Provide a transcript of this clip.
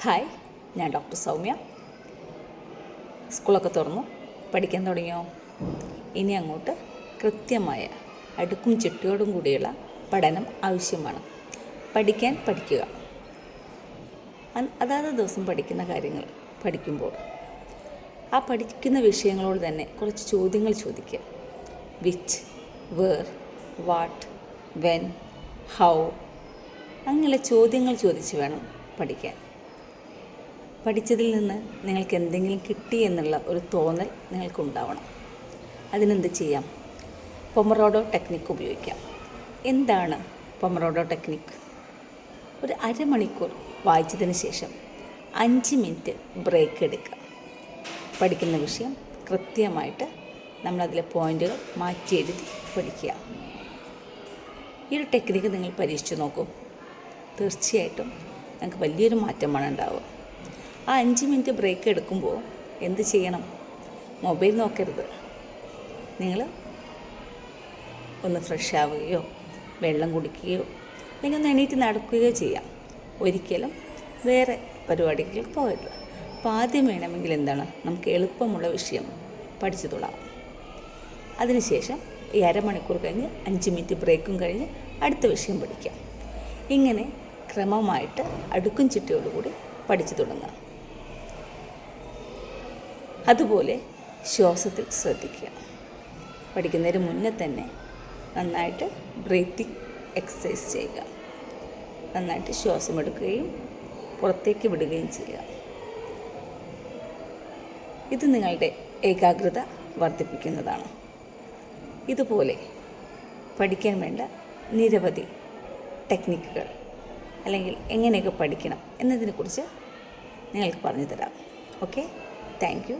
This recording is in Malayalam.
ഹായ്, ഞാൻ ഡോക്ടർ സൗമ്യ. സ്കൂളൊക്കെ തുറന്നു, പഠിക്കാൻ തുടങ്ങിയോ? ഇനി അങ്ങോട്ട് കൃത്യമായ അടുക്കും ചിട്ടയോടും കൂടിയുള്ള പഠനം ആവശ്യമാണ്. പഠിക്കുക. അതാത് ദിവസം പഠിക്കുന്ന കാര്യങ്ങൾ പഠിക്കുമ്പോൾ ആ പഠിക്കുന്ന വിഷയങ്ങളോട് തന്നെ കുറച്ച് ചോദ്യങ്ങൾ ചോദിക്കുക. Which, where, what, when, how അങ്ങനെയുള്ള ചോദ്യങ്ങൾ ചോദിച്ച് വേണം പഠിക്കാൻ. പഠിച്ചതിൽ നിന്ന് നിങ്ങൾക്ക് എന്തെങ്കിലും കിട്ടി എന്നുള്ള ഒരു തോന്നൽ നിങ്ങൾക്കുണ്ടാവണം. അതിനെന്ത് ചെയ്യാം? പൊമറോഡോ ടെക്നിക്ക് ഉപയോഗിക്കാം. എന്താണ് പൊമറോഡോ ടെക്നിക്ക്? ഒരു അരമണിക്കൂർ വായിച്ചതിന് ശേഷം 5 മിനിറ്റ് ബ്രേക്ക് എടുക്കുക. പഠിക്കുന്ന വിഷയം കൃത്യമായിട്ട് നമ്മളതിലെ പോയിൻ്റുകൾ മാറ്റി എഴുതി പഠിക്കുക. ഈ ഒരു ടെക്നിക്ക് നിങ്ങൾ പരീക്ഷിച്ച് നോക്കൂ. തീർച്ചയായിട്ടും നിങ്ങൾക്ക് വലിയൊരു മാറ്റമാണ് ഉണ്ടാവുക. ആ 5 മിനിറ്റ് ബ്രേക്ക് എടുക്കുമ്പോൾ എന്ത് ചെയ്യണം? മൊബൈൽ നോക്കരുത്. നിങ്ങൾ ഒന്ന് ഫ്രഷ് ആവുകയോ വെള്ളം കുടിക്കുകയോ അല്ലെങ്കിൽ ഒന്ന് എണീറ്റ് നടക്കുകയോ ചെയ്യാം. ഒരിക്കലും വേറെ പരിപാടികളിൽ പോകരുത്. അപ്പോൾ ആദ്യം വേണമെങ്കിൽ എന്താണ്, നമുക്ക് എളുപ്പമുള്ള വിഷയം പഠിച്ചു തുടങ്ങാം. അതിനുശേഷം ഈ അരമണിക്കൂർ കഴിഞ്ഞ് 5 മിനിറ്റ് ബ്രേക്കും കഴിഞ്ഞ് അടുത്ത വിഷയം പഠിക്കാം. ഇങ്ങനെ ക്രമമായിട്ട് അടുക്കും ചിട്ടയോടുകൂടി പഠിച്ചു തുടങ്ങുക. അതുപോലെ ശ്വാസത്തിൽ ശ്രദ്ധിക്കുക. പഠിക്കുന്നതിന് മുന്നേ തന്നെ നന്നായിട്ട് ബ്രീത്തിങ് എക്സസൈസ് ചെയ്യുക. നന്നായിട്ട് ശ്വാസം എടുക്കുകയും പുറത്തേക്ക് വിടുകയും ചെയ്യുക. ഇത് നിങ്ങളുടെ ഏകാഗ്രത വർദ്ധിപ്പിക്കുന്നതാണ്. ഇതുപോലെ പഠിക്കാൻ വേണ്ട നിരവധി ടെക്നിക്കുകൾ അല്ലെങ്കിൽ എങ്ങനെയൊക്കെ പഠിക്കണം എന്നതിനെക്കുറിച്ച് നിങ്ങൾക്ക് പറഞ്ഞു തരാം. Okay, thank you.